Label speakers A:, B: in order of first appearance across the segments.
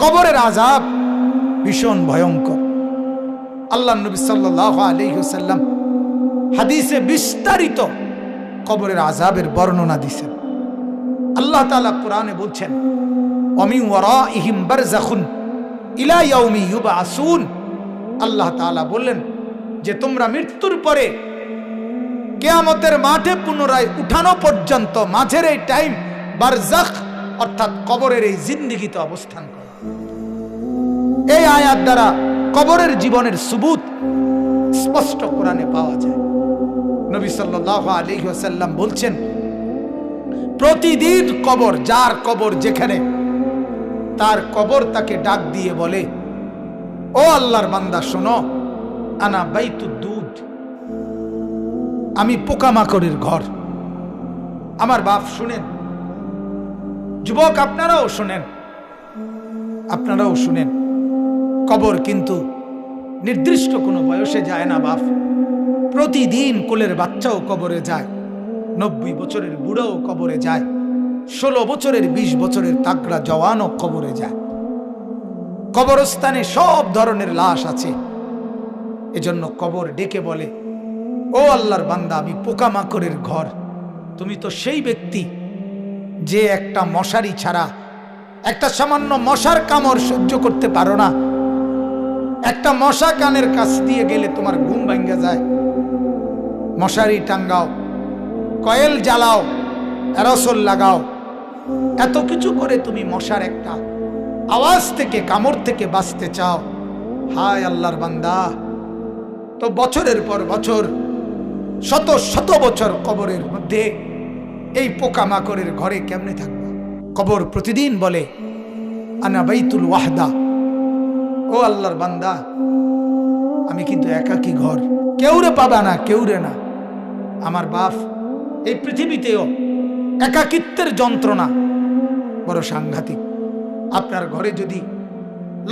A: কবরের আযাব ভীষণ ভয়ঙ্কর। আল্লাহ নবী সাল্লাল্লাহু আলাইহি ওয়াসাল্লাম হাদিসে বিস্তারিত কবরের আযাবের বর্ণনা দিয়েছেন। আল্লাহ তাআলা কোরআনে বলছেন, ওয়ামিন ওয়ারাইহিম বারযাখুন ইলা ইয়াউমি ইউবআসুন। আল্লাহ তাআলা বললেন যে তোমরা মৃত্যুর পরে কিয়ামতের মাঠে পুনরায় উঠানো পর্যন্ত মাঝের এই টাইম বারযাখ অর্থাৎ কবরের এই জিন্দেগিতে অবস্থান করো। এই আয়াত দ্বারা কবরের জীবনের সুবুত স্পষ্ট কোরআনে পাওয়া যায়। নবী সাল্লাল্লাহু আলাইহি ওয়াসাল্লাম বলছেন, প্রতিদিন কবর, যার কবর যেখানে, তার কবর তাকে ডাক দিয়ে বলে, ও আল্লাহর বান্দা শোনো, আনা বাইতুদ দুদ, আমি পোকামাকড়ের ঘর। আমার বাপ শুনেন, যুবক আপনারাও শুনেন, আপনারাও শুনেন, কবর কিন্তু নির্দিষ্ট কোনো বয়সে যায় না বাপ। প্রতিদিন কোলের বাচ্চাও কবরে যায়, 90 বছরের বুড়াও কবরে যায়, 16 বছরের 20 বছরের তাগড়া জওয়ানও কবরে যায়। কবরস্থানে সব ধরনের লাশ আছে। এজন্য কবর ডেকে বলে, ও আল্লাহর বান্দা, আমি পোকামাকড়ের ঘর। তুমি তো সেই ব্যক্তি যে একটা মশারি ছাড়া, একটা সামান্য মশার কামড় সহ্য করতে পারো না। একটা মশা কানের কাছ দিয়ে গেলে তোমার ঘুম ভাঙ্গা যায়। মশারি টাঙ্গাও, কয়েল জ্বালাও, অ্যারোসল লাগাও, এত কিছু করে তুমি মশার একটা আওয়াজ থেকে, কামড় থেকে বাঁচতে চাও। হায় আল্লাহর বান্দা, তো বছরের পর বছর, শত শত বছর কবরের মধ্যে এই পোকামাকড়ের ঘরে কেমনে থাকবা? কবর প্রতিদিন বলে, আনা বাইতুল ওয়াহদা, ও আল্লাহর বান্দা, আমি কিন্তু একাকী ঘর, কেউরে পাবা না, কেউরে না। আমার বাপ, এই পৃথিবীতেও একাকিত্বের যন্ত্রণা বড় সাংঘাতিক। আপনার ঘরে যদি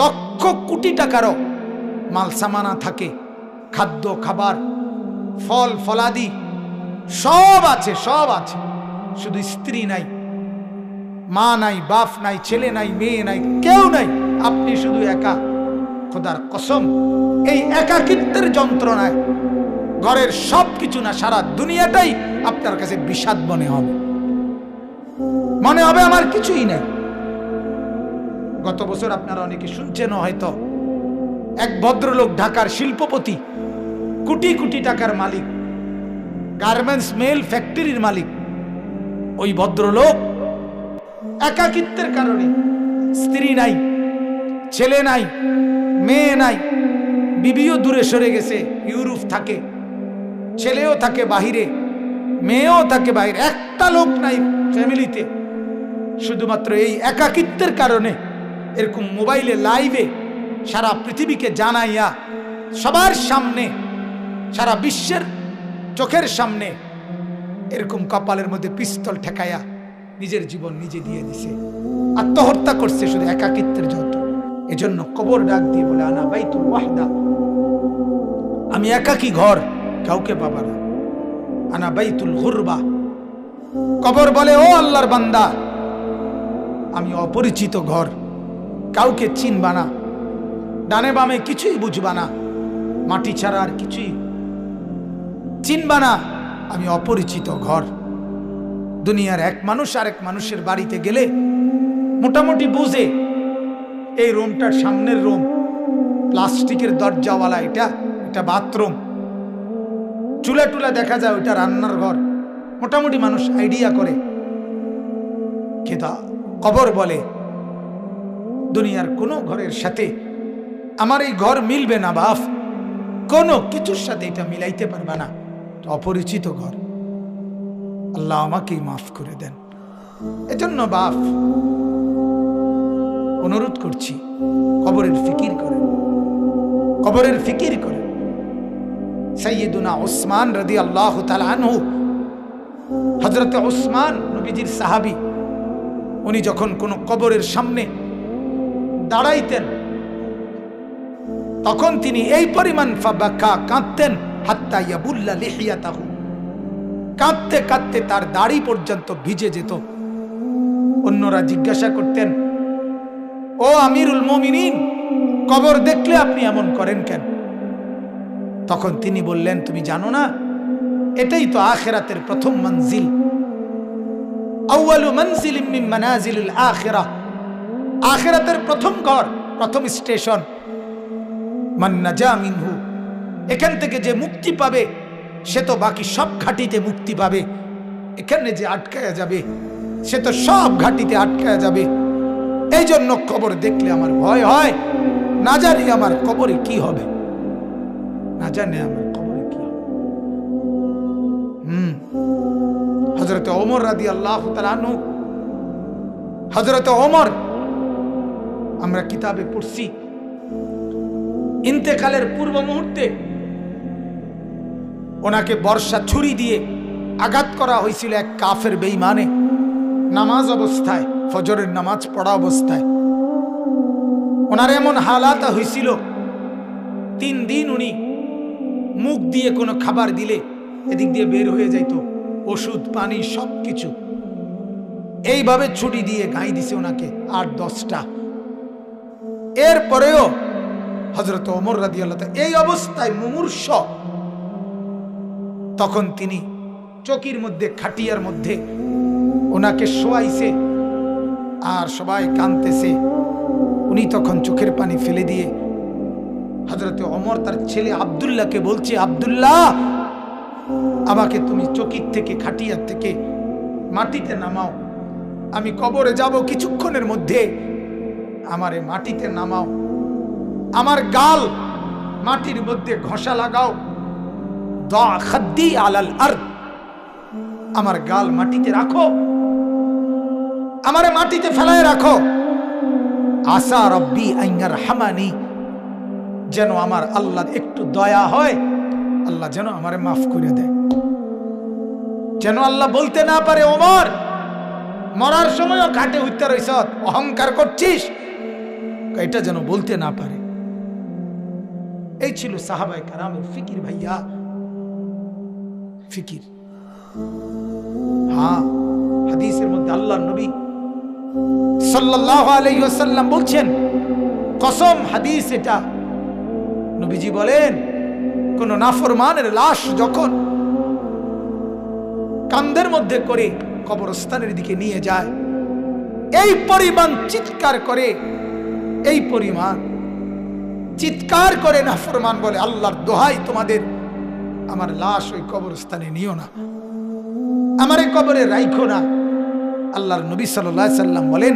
A: লক্ষ কোটি টাকারও মাল সামানা থাকে, খাদ্য খাবার, ফল ফলাদি সব আছে, সব আছে, শুধু স্ত্রী নাই, মা নাই, বাপ নাই, ছেলে নাই, মেয়ে নাই, কেউ নাই, আপনি শুধু একা। খোদার কসম, এই একাকিত্বের যন্ত্রণায় ঘরের সব কিছু না, সারা দুনিয়াটাই আপনার কাছে বিষাদ মনে হবে। মনে হবে আমার কিছুই নেই। গত বছর আপনারা অনেকে শুনছেন হয়তো, এক ভদ্রলোক, ঢাকার শিল্পপতি, কোটি কোটি টাকার মালিক, গার্মেন্টস মেল ফ্যাক্টরির মালিক, ওই ভদ্রলোক একাকিত্বের কারণে, স্ত্রী নাই, ছেলে নাই, মেয়ে নাই, বিবিও দূরে সরে গেছে, ইউরোপ থাকে, ছেলেও থাকে বাহিরে, মেয়েও থাকে বাহিরে, একটা লোক নাই ফ্যামিলিতে। শুধুমাত্র এই একাকিত্বের কারণে এরকম মোবাইলে লাইভে সারা পৃথিবীকে জানাইয়া, সবার সামনে, সারা বিশ্বের চোখের সামনে এরকম কপালের মধ্যে পিস্তল ঠেকাইয়া নিজের জীবন নিজে দিয়ে দিছে, আত্মহত্যা করছে শুধু একাকিত্বের যত। এজন্য কবর ডাক দিয়ে বলে, আনা বাইতুল ওয়াহদা, আমি একাকী ঘর, কাউকে পাবা না। আনা বাইতুল গুরবা, কবর বলে, ও আল্লাহর বান্দা, আমি অপরিচিত ঘর, কাউকে চিনবা না, ডানে বামে কিছুই বুঝবা না, মাটি ছাড়া আর কিছুই চিনবা না, আমি অপরিচিত ঘর। দুনিয়ার এক মানুষ আরেক মানুষের বাড়িতে গেলে মোটামুটি বুঝে, এই রুমটার সামনের রুম, প্লাস্টিকের দরজাওয়ালা, এটা বাথরুম, চুলা টুলা দেখা যায়, ওইটা রান্নার ঘর, মোটামুটি মানুষ আইডিয়া করে। কিন্তু কবর বলে, দুনিয়ার কোনো ঘরের সাথে আমার এই ঘর মিলবে না বাপ, কোনো কিছুর সাথে এটা মিলাইতে পারবে না, অপরিচিত ঘর। আল্লাহ আমাকেই মাফ করে দেন। এজন্য বাপ, অনুরোধ করছি, কবরের ফিকির করেন, কবরের ফিকির করেন। সাইয়্যিদুনা উসমান রাদিয়াল্লাহু তাআলা আনহু, হযরত উসমান নবীজির সাহাবী, উনি যখন কোনো কবরের সামনে দাঁড়াইতেন, তখন তিনি এই পরিমাণ ফাবাকা, কাঁদতেন, হাত্তা ইয়াবুল্লা লিহিয়াতাহু, কাঁদতে কাঁদতে তার দাড়ি পর্যন্ত ভিজে যেত। অন্যরা জিজ্ঞাসা করতেন, ও আমিরুল মুমিনিন, কবর দেখলে আপনি এমন করেন কেন? তখন তিনি বললেন, তুমি জানো না, এটাই তো আখিরাতের প্রথম মঞ্জিল। আউয়ালু মানজিলিম মিন মানাজিলিল আখিরাহ, আখিরাতের প্রথম ঘর, প্রথম স্টেশন। মান নাজা মিনহু, এখান থেকে যে মুক্তি পাবে সে তো বাকি সব ঘাটিতে মুক্তি পাবে। এখানে যে আটকায়া যাবে সে তো সব ঘাটিতে আটকায়া যাবে। এই জন্য কবর দেখলে আমার ভয় হয়। না জানি আমার কবরে কি হবে, না জানি আমার কবরে কি হবে। হযরত ওমর রাদিয়াল্লাহু তাআলা আনহু, হযরত ওমর, আমরা কিতাবে পড়ছি, ইন্তেকালের পূর্ব মুহূর্তে ওনাকে বর্ষা ছুরি দিয়ে আঘাত করা হয়েছিল এক কাফের বেঈমানে, নামাজ অবস্থায়, ফজরের নামাজ পড়া অবস্থায়। ওনার এমন হালাত হয়েছিল, 3 দিন উনি মুখ দিয়ে কোনো খাবার দিলে এদিক দিয়ে বের হয়ে যাইত, ওষুধ পানি সবকিছু। এইভাবে ছুরি দিয়ে গাই দিছে ওনাকে 8-10টা। এরপরেও হযরত ওমর রাদিয়াল্লাহু তাআলা এই অবস্থায় মুমূর্ষ, তখন তিনি চকির মধ্যে, খাটিয়ার মধ্যে ওনাকে শোয়াইছে আর সবাই কাঁদতেছে। উনি তখন চোখের পানি ফেলে দিয়ে হযরত ওমর তার ছেলে আব্দুল্লাহকে বলছে, আব্দুল্লাহ, আমাকে তুমি চকির থেকে, খাটিয়ার থেকে মাটিতে নামাও, আমি কবরে যাব কিছুক্ষণের মধ্যে, আমারে মাটিতে নামাও, আমার গাল মাটির মধ্যে ঘষা লাগাও, দা খাদ্দি আলাল আরদ, আমার গাল মাটিতে রাখো, আমারে মাটিতে ফেলায় রাখো, আসা রব্বি আন ইয়ারহামানি, যেন আমার আল্লাহ একটু দয়া হয়, আল্লাহ যেন আমারে মাফ করে দেয়। যেন আল্লাহ বলতে না পারে, ওমর মরার সময়ও ঘাটে উঠতে রইছ, অহংকার করছিস, এটা যেন বলতে না পারে। এই ছিল সাহাবায়ে কেরামের ফিকির। ভাইয়া, ফিকির। হ্যাঁ, হাদিসের মধ্যে আল্লাহর নবী সাল্লাল্লাহু আলাইহি ওয়াসাল্লাম বলছেন, কসম, হাদিস এটা, নবীজি বলেন, কোন নাফরমানের লাশ যখন কাঁধের মধ্যে করে কবরস্থানের দিকে নিয়ে যায়, এই পরিমাণ চিৎকার করে, এই পরিমাণ চিৎকার করে নাফরমান বলে, আল্লাহর দোহাই তোমাদের, আমার লাশ ওই কবরস্থানে নিও না, আমার এই কবরে রাইখো না। আল্লাহর নবী সাল্লাল্লাহু আলাইহি সাল্লাম বলেন,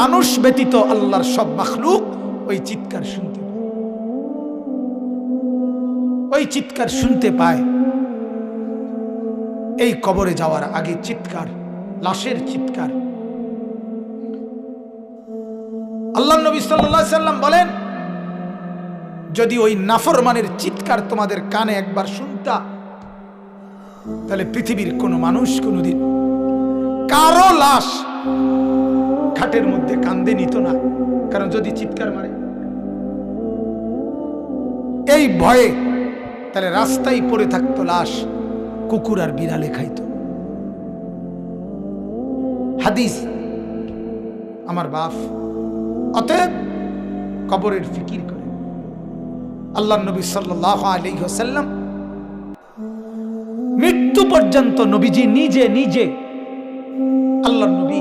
A: মানুষ ব্যতীত আল্লাহর সব মাখলুক ওই চিৎকার শুনতে পায়, ওই চিৎকার শুনতে পায়। এই কবরে যাওয়ার আগে চিৎকার, লাশের চিৎকার। আল্লাহর নবী সাল্লাল্লাহু আলাইহি সাল্লাম বলেন, যদি ওই নাফরমানের চিৎকার তোমাদের কানে একবার শুনতা, তাহলে পৃথিবীর কোনো মানুষ কোনোদিন কারো লাশ খাটের মধ্যে কান্দে নিত না। কারণ যদি চিৎকার মারে এই ভয়ে, তাহলে রাস্তায় পড়ে থাকতো লাশ, কুকুর আর বিড়ালে খাইত। হাদিস আমার বাপ। অতএব কবরের ফিকির করে। আল্লাহর নবী সাল্লাল্লাহু আলাইহি ওয়াসাল্লাম মৃত্যু পর্যন্ত নবীজি নিজে নিজে, আল্লাহর নবী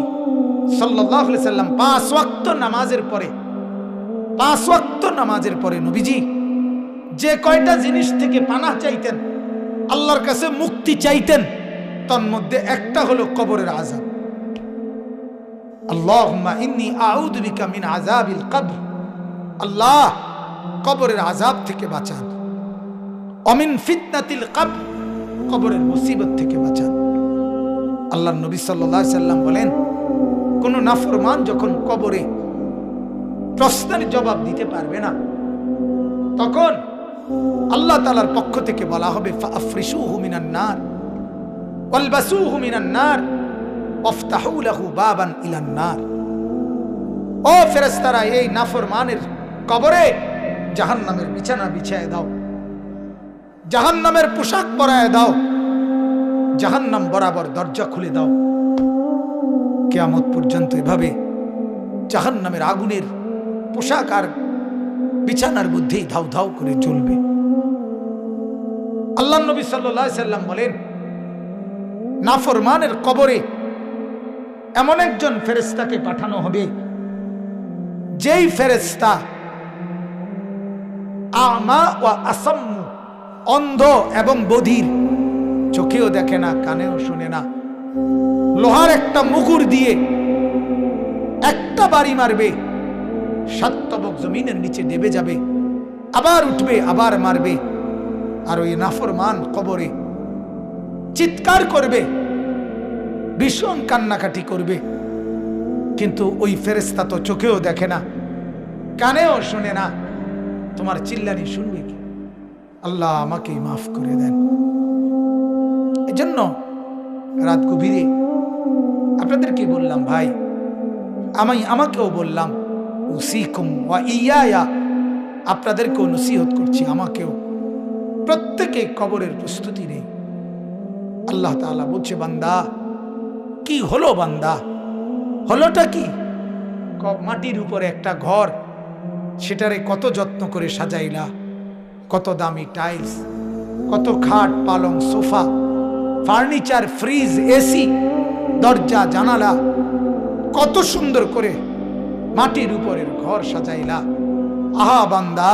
A: সাল্লাল্লাহু আলাইহি ওয়াসাল্লাম 5 ওয়াক্ত নামাজের পরে, 5 ওয়াক্ত নামাজের পরে নবীজি যে কয়টা জিনিস থেকে পানাহ চাইতেন, আল্লাহর কাছে মুক্তি চাইতেন, তার মধ্যে একটা হলো কবরের আযাব। আল্লাহুম্মা ইন্নী আউযু বিকা মিন আযাবিল কবর, আল্লাহ কবরের আযাব থেকে বাঁচান। অমিন ফিতনাতিল কবর, কবরের মুসিবত থেকে বাঁচান। আল্লাহর নবী সাল্লাল্লাহু আলাইহি সাল্লাম বলেন, কোন নাফরমান যখন কবরে প্রশ্নের জবাব দিতে পারবে না, তখন আল্লাহ তাআলার পক্ষ থেকে বলা হবে, ফাআফরিশুহু মিনান নার ওয়ালবাসুহু মিনান নার ওয়াফতাহু লাহু বাবান ইলান নার। ও ফেরেশতারা, এই নাফরমানের কবরে জাহান্নামের বিছানা বিছায় দাও, জাহান্নামের পোশাক পরায় দাও, জাহান্নাম বরাবর দরজা খুলে দাও। কিয়ামত পর্যন্ত এভাবে জাহান্নামের আগুনের পোশাক আর বিছানার মধ্যেই ধাউ ধাউ করে জ্বলবে। আল্লাহ নবী সাল্লাল্লাহু আলাইহি সাল্লাম বলেন, নাফরমানের কবরে এমন একজন ফেরেশতাকে পাঠানো হবে, যেই ফেরেশতা আমা ওয়া আসাম্মু, অন্ধ এবং বধির, চোখেও দেখে না, কানেও শুনে না, লোহার একটা মুগুর দিয়ে একটা বাড়ি মারবে, 7 তবক জমিনের নিচে নেমে যাবে, আবার উঠবে, আবার মারবে। আর ওই নাফরমান কবরে চিৎকার করবে, ভীষণ কান্নাকাটি করবে, কিন্তু ওই ফেরেশতা তো চোখেও দেখে না, কানেও শুনে না, তোমার চিল্লানি শুনবে কি? আল্লাহ আমাকে মাফ করে দেন। এজন্য রাত গভীরে আপনাদেরকে বললাম, ভাই আমাকেও বললাম, উসিকুম ওয়া ইয়া, আপনাদেরকেও নসিহত করছি, আমাকেও। প্রত্যেকে কবরের প্রস্তুতি নেই। আল্লাহ তাআলা বলছে, বান্দা কি হলো? বান্দা হলোটা কি? মাটির উপরে একটা ঘর, সেটারে কত যত্ন করে সাজাইলা, কত দামি টাইলস, কত খাট পালং সোফা, ফার্নিচার, ফ্রিজ, এসি, দরজা জানালা, কত সুন্দর করে মাটির উপরের ঘর সাজাইলা। আহা বান্দা,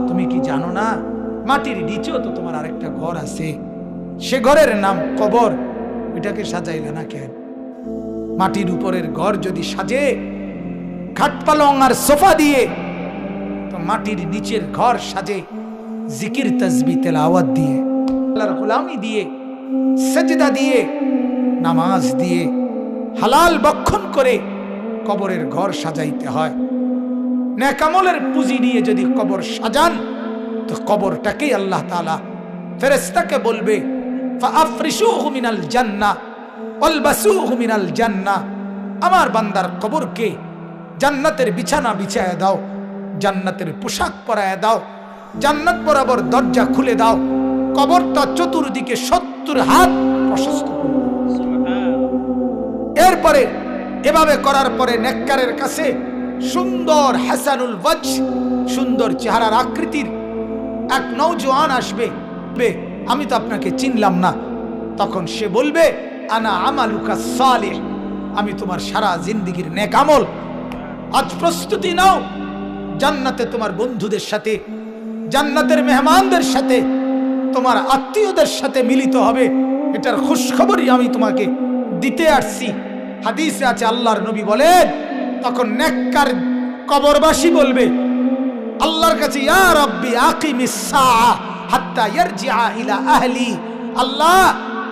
A: তুমি কি জানো না মাটির নিচেও তো তোমার আরেকটা ঘর আছে, সে ঘরের নাম কবর। ওইটাকে সাজাইলা না কেন? মাটির উপরের ঘর যদি সাজে খাট পালং আর সোফা দিয়ে, তো মাটির নিচের ঘর সাজে জিকির তাসবিহ তেলাওয়াত দিয়ে, আল্লাহর গোলামি দিয়ে, সেজদা দিয়ে, নামাজ দিয়ে, হালাল ভক্ষণ করে কবরের ঘর সাজাইতে হয়। নেক আমলের পুঁজি নিয়ে যদি কবর সাজান, তো কবরটাকেই আল্লাহ তাআলা ফেরেশতাকে বলবে, ফাআফরিশুহু মিনাল জান্নাহ ওয়ালবাসুহু মিনাল জান্নাহ, আমার বান্দার কবরকে জান্নাতের বিছানা বিছায়া দাও, জান্নাতের পোশাক পরায়া দাও, জান্নাত বরাবর দরজা খুলে দাও, কবরটা চতুর্দিকে 70 হাত প্রশস্ত করে দাও। এরপরে এভাবে করার পরে নেককারের কাছে সুন্দর হাসানুল ওয়াজ, সুন্দর চেহারার আকৃতির এক নওজোয়ান আসবে, আমি তো আপনাকে চিনলাম না। তখন সে বলবে, আনা আমালুকা সালিহ, আমি তোমার সারা জিন্দেগীর নেক আমল। আজ প্রস্তুতি নাও, জান্নাতে তোমার বন্ধুদের সাথে, জান্নাতের মেহমানদের সাথে, তোমার আত্মীয়দের সাথে মিলিত হবে। এটার খুশখবরই আমি তোমাকে দিতে আসছি। হাদিসে আছে, আল্লাহর নবী বলেন, তখন নেককার কবরবাসী বলবে আল্লাহর কাছে, ইয়া রাব্বি আকিমিস সাআ হাত্তা ইয়ারজিআ ইলা আহলি, আল্লাহ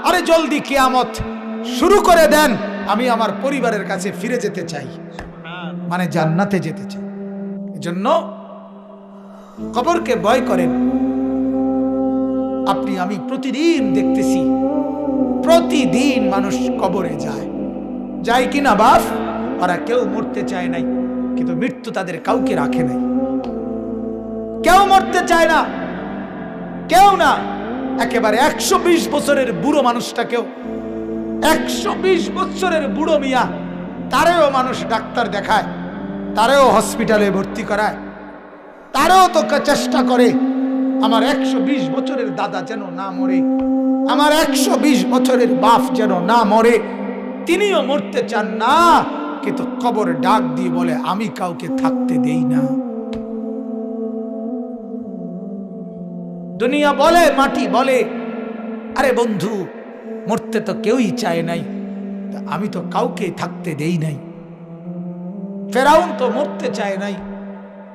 A: আরে জলদি কিয়ামত শুরু করে দেন, আমি আমার পরিবারের কাছে ফিরে যেতে চাই, মানে জান্নাতে যেতে চাই। এজন্য কবরকে ভয় করেন। আপনি আমি প্রতিদিন দেখতেছি, প্রতিদিন মানুষ কবরে যায় কিনা বাপ? ওরা কেউ মরতে চায় নাই, কিন্তু মৃত্যু তাদের কাউকে রাখে নাই। কেউ মরতে চায় না, কেউ না। একেবারে 120 বছরের বুড়ো মানুষটাকেও, 120 বছরের বুড়ো মিয়া, তারেও মানুষ ডাক্তার দেখায়, তারেও হসপিটালে ভর্তি করায়, তারেও তো চেষ্টা করে আমার 120 বছরের দাদা যেন না মরে, আমার 120 বছরের বাপ যেন না মরে। তিনিও মরতে চান না, কিন্তু কবর ডাক দিয়ে বলে, আমি কাউকে থাকতে দেই না। দুনিয়া বলে, মাটি বলে, আরে বন্ধু মরতে তো কেউই চায় নাই, আমি তো কাউকে থাকতে দেই নাই। ফেরাউন তো মরতে চায় নাই,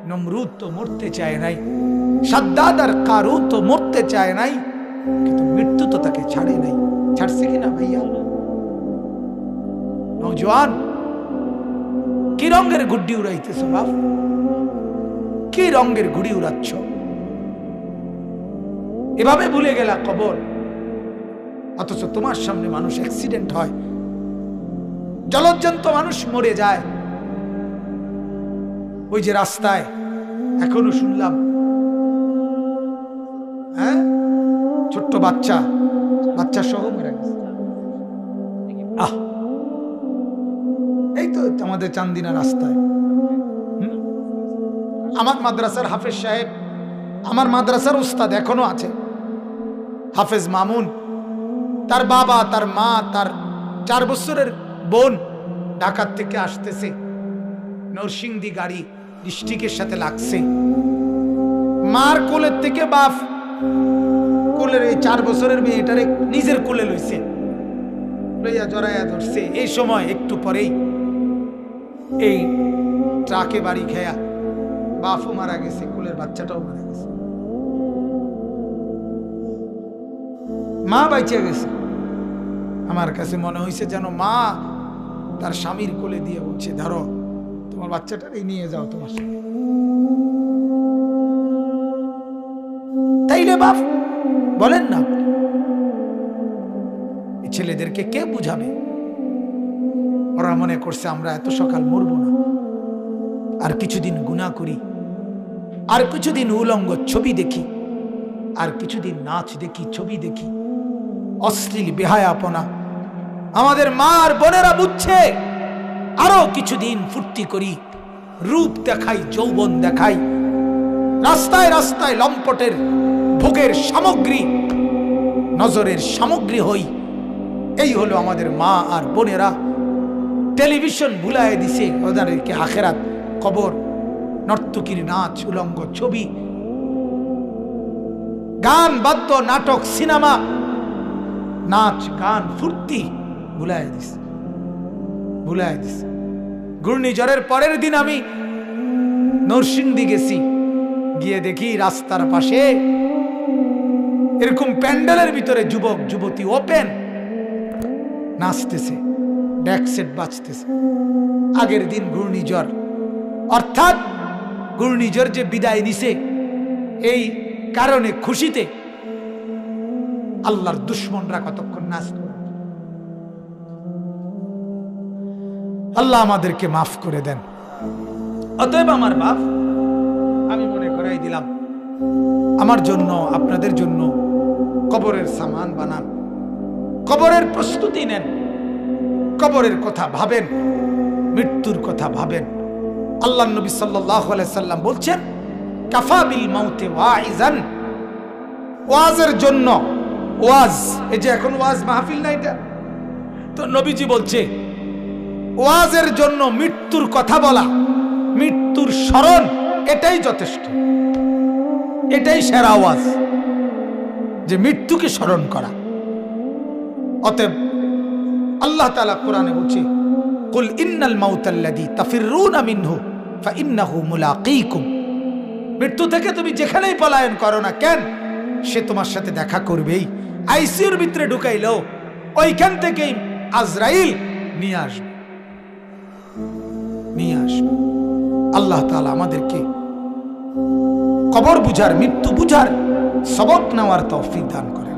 A: নমরুদ তো মরতে চায় নাই, সাদ্দাদ আর কারুন তো মরতে চায় নাই, কিন্তু মৃত্যু তো তাকে ছাড়ে নাই। ছাড়ছে কিনা ভাইয়া? নওজোয়ান, কি রঙের গুড্ডি উড়াইতেছ বাপ? কি রঙের গুড়ি উড়াচ্ছ? এভাবে ভুলে গেলা কবর। অথচ তোমার সামনে মানুষ অ্যাক্সিডেন্ট হয়, জলজ্জন্ত মানুষ মরে যায়। ওই যে রাস্তায় এখনো শুনলাম, হ্যাঁ, ছোট্ট বাচ্চা সহ মরে গেছে। এই তো আমাদের চান্দিনা রাস্তায়। আমার মাদ্রাসার হাফেজ সাহেব, আমার মাদ্রাসার উস্তাদ এখনো আছে, হাফেজ মামুন। তার বাবা, তার মা, তার 4 বছরের বোন ঢাকা থেকে আসতেছে, নরসিংদী গাড়ি ডিস্ট্রিক্টের সাথে লাগছে। মার কোলের থেকে বাপ কোলের এই 4 বছরের মেয়েটারে নিজের কোলে লইছে, লইয়া জড়াইয়া ধরছে। এই সময় একটু পরেই এই ট্রাকে বাড়ি খেয়া বাপও মারা গেছে, কোলের বাচ্চাটাও মারা গেছে, মা বাইচা গেছে। আমার কাছে মনে হয়েছে যেন মা তার স্বামীর কোলে দিয়ে বলছে, ধরো তোমার বাচ্চাটারে নিয়ে যাও তোমার সাথে। তাইলে বাপ বলেন না, এই ছেলেদেরকে কে বুঝাবে? ওরা মনে করছে আমরা এত সকাল মরবো না, আর কিছুদিন গুনাহ করি, আর কিছুদিন উলঙ্গ ছবি দেখি, আর কিছুদিন নাচ দেখি, ছবি দেখি, অশ্লীল বেহায়াপনা। আমাদের মা আর বোনেরা বুঝছে আরো কিছুদিন ফুর্তি করি, রূপ দেখাই, যৌবন দেখাই, রাস্তায় রাস্তায় লম্পটের ভোগের সামগ্রী, নজরের সামগ্রী হই। এই হলো আমাদের মা আর বোনেরা। টেলিভিশন ভুলায় দিছে ওদেরকে আখেরাত, কবর, নর্তকীর নাচ, উলঙ্গ ছবি, গান, বাদ্য, নাটক, সিনেমা, নাচ, গান, ফুর্তি ভুলায় দিছে, ভুলায় দিছে। ঘূর্ণিঝড়ের পরের দিন আমি নরসিংদী গেছি, গিয়ে দেখি রাস্তার পাশে এরকম প্যান্ডেলের ভিতরে যুবক যুবতী ওপেন নাচতেছে, ড্যাকসেট বাজতেছে। আগের দিন ঘূর্ণিঝড়, অর্থাৎ ঘূর্ণিঝড় যে বিদায় নিছে এই কারণে খুশিতে আল্লাহর দুশ্মনরা কতক্ষণ নাচত। আল্লাহ আমাদেরকে মাফ করে দেন। অতএব আমার বাপ, আমি মনে করাই দিলাম, আমার জন্য আপনাদের জন্য কবরের সামান বানান, কবরের প্রস্তুতি নেন, কবরের কথা ভাবেন, মৃত্যুর কথা ভাবেন। আল্লাহ নবী সাল্লাল্লাহু আলাইহি সাল্লাম বলছেন, কাফা বিল মাউতে ওয়াইজান, ওয়াজের জন্য ওয়াজ, এই যে এখন ওয়াজ মাহফিল না এটা, তো নবীজি বলছে ওয়াজের জন্য মৃত্যুর কথা বলা, মৃত্যুর স্মরণ, এটাই যথেষ্ট, এটাই সেরা ওয়াজ, যে মৃত্যুকে স্মরণ করা। অতএব আল্লাহ তাআলা কোরআনে বলছে, কুল ইন্নাল মাউতাল্লাযী তাফিররুনা মিনহু ফাইন্নাহু মুলাকীকুম, মৃত্যু থেকে তুমি যেখানেই পলায়ন করো না কেন, সে তোমার সাথে দেখা করবেই। আইসিইউর ভিতরে ঢুকাইলো ওইখান থেকেই আজরাইল নিয়ে আসবে, নিয়ে আসবে। আল্লাহ তাআলা আমাদেরকে কবর বুঝার, মৃত্যু বুঝার, সবক নেওয়ার তৌফিক দান করে।